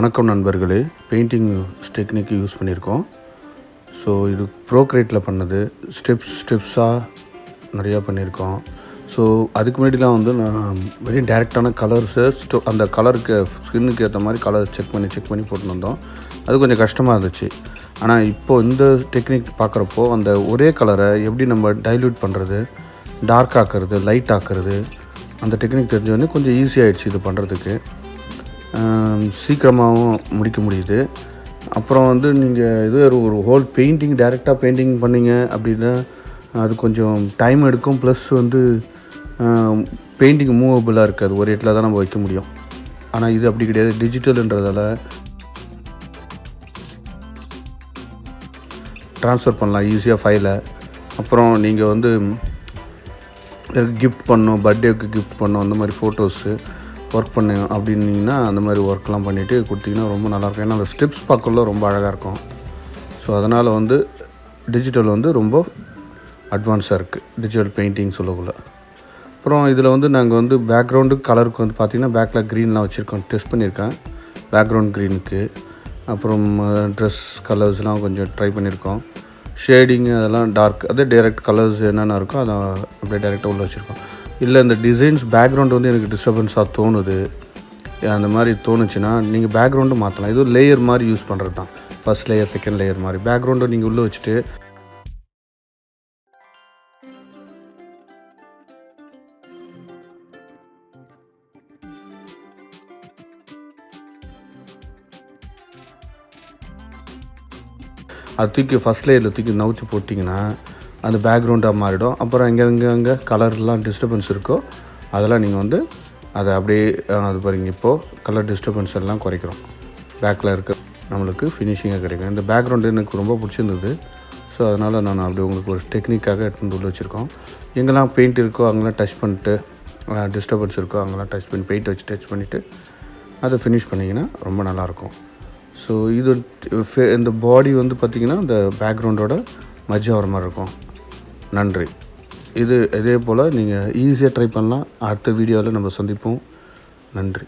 வணக்கம் நண்பர்களே. Painting technique use பண்ணியிருக்கோம். ஸோ இது ப்ரோக்ரேட்டில் பண்ணது. ஸ்டெப்ஸாக நிறையா பண்ணியிருக்கோம். ஸோ அதுக்கு முன்னாடிலாம் வந்து நான் வெரி டேரெக்டான கலர்ஸை அந்த கலருக்கு ஸ்கின்னுக்கு ஏற்ற மாதிரி கலர் செக் பண்ணி போட்டுன்னு வந்தோம். அது கொஞ்சம் கஷ்டமாக இருந்துச்சு. ஆனால் இப்போது இந்த டெக்னிக் பார்க்குறப்போ அந்த ஒரே கலரை எப்படி நம்ம டைல்யூட் பண்ணுறது, டார்க் ஆக்குறது, லைட் ஆக்குறது, அந்த டெக்னிக் தெரிஞ்சோடனே கொஞ்சம் ஈஸியாகிடுச்சு இது பண்ணுறதுக்கு. சீக்கிரமாகவும் முடிக்க முடியுது. அப்புறம் வந்து நீங்கள் இது ஒரு ஹோல் பெயிண்டிங் டைரெக்டாக பெயிண்டிங் பண்ணிங்க அப்படின்னா அது கொஞ்சம் டைம் எடுக்கும். ப்ளஸ் வந்து பெயிண்டிங் மூவபுளாக இருக்காது, ஒரு இடத்துல தான் நம்ம வைக்க முடியும். ஆனால் இது அப்படி கிடையாது. டிஜிட்டல்ன்றதால ட்ரான்ஸ்ஃபர் பண்ணலாம் ஈஸியாக ஃபைலை. அப்புறம் நீங்கள் வந்து கிஃப்ட் பண்ணணும், பர்த்டேக்கு கிஃப்ட் பண்ணணும், அந்த மாதிரி ஃபோட்டோஸு ஒர்க் பண்ணேன் அப்படின்னீங்கன்னா அந்த மாதிரி ஒர்க்லாம் பண்ணிவிட்டு கொடுத்தீங்கன்னா ரொம்ப நல்லாயிருக்கும். ஏன்னா அந்த ஸ்டெப்ஸ் பார்க்கல ரொம்ப அழகாக இருக்கும். ஸோ அதனால் வந்து டிஜிட்டல் வந்து ரொம்ப அட்வான்ஸாக இருக்குது, டிஜிட்டல் பெயிண்டிங் சொல்லக்குள்ள. அப்புறம் இதில் வந்து நாங்கள் வந்து பேக்ரவுண்டு கலருக்கு வந்து பார்த்திங்கன்னா பேக்கில் க்ரீன்லாம் வச்சுருக்கோம், டெஸ்ட் பண்ணியிருக்கேன் பேக்ரவுண்ட் க்ரீனுக்கு. அப்புறம் ட்ரெஸ் கலர்ஸ்லாம் கொஞ்சம் ட்ரை பண்ணியிருக்கோம். ஷேடிங்கு அதெல்லாம் டார்க், அதே டைரெக்ட் கலர்ஸ் என்னென்ன இருக்கோ அதை அப்படியே டைரெக்டாக உள்ள வச்சுருக்கோம். இல்லை இந்த டிசைன்ஸ் பேக்ரவுண்டு வந்து எனக்கு டிஸ்டர்பன்ஸாக தோணுது, அந்த மாதிரி தோணுச்சுன்னா நீங்கள் பேக்ரவுண்டு மாற்றலாம். இது லேயர் மாதிரி யூஸ் பண்ணுறது தான். ஃபஸ்ட் லேயர், செகண்ட் லேயர் மாதிரி பேக்ரவுண்டை நீங்கள் உள்ளே வச்சுட்டு அது தூக்கி ஃபஸ்ட் லேயரில் தூக்கி நவுத்தி போட்டிங்கன்னா அந்த பேக்ரவுண்டாக மாறிடும். அப்புறம் எங்கே கலர்லாம் டிஸ்டர்பன்ஸ் இருக்கோ அதெல்லாம் நீங்கள் வந்து அதை அப்படியே அது பாருங்க. இப்போது கலர் டிஸ்டர்பன்ஸ் எல்லாம் குறைக்கிறோம். பேக்கில் இருக்க நம்மளுக்கு ஃபினிஷிங்காக கிடைக்கும். இந்த பேக்ரவுண்டு எனக்கு ரொம்ப பிடிச்சிருந்தது. ஸோ அதனால் நான் அப்படி உங்களுக்கு ஒரு டெக்னிக்காக எடுத்து வந்து உள்ள வச்சுருக்கோம். எங்கெல்லாம் பெயிண்ட் இருக்கோ அங்கெல்லாம் டச் பண்ணிட்டு, டிஸ்டர்பன்ஸ் இருக்கோ அங்கெல்லாம் டச் பண்ணி பெயிண்ட் வச்சு டச் பண்ணிவிட்டு அதை ஃபினிஷ் பண்ணிங்கன்னா ரொம்ப நல்லாயிருக்கும். ஸோ இது இந்த பாடி வந்து பார்த்திங்கன்னா இந்த பேக்ரவுண்டோட மஜ்ஜா வர மாதிரி இருக்கும். நன்றி. இதே போல் நீங்கள் ஈஸியாக ட்ரை பண்ணலாம். அடுத்த வீடியோவில் நம்ம சந்திப்போம். நன்றி.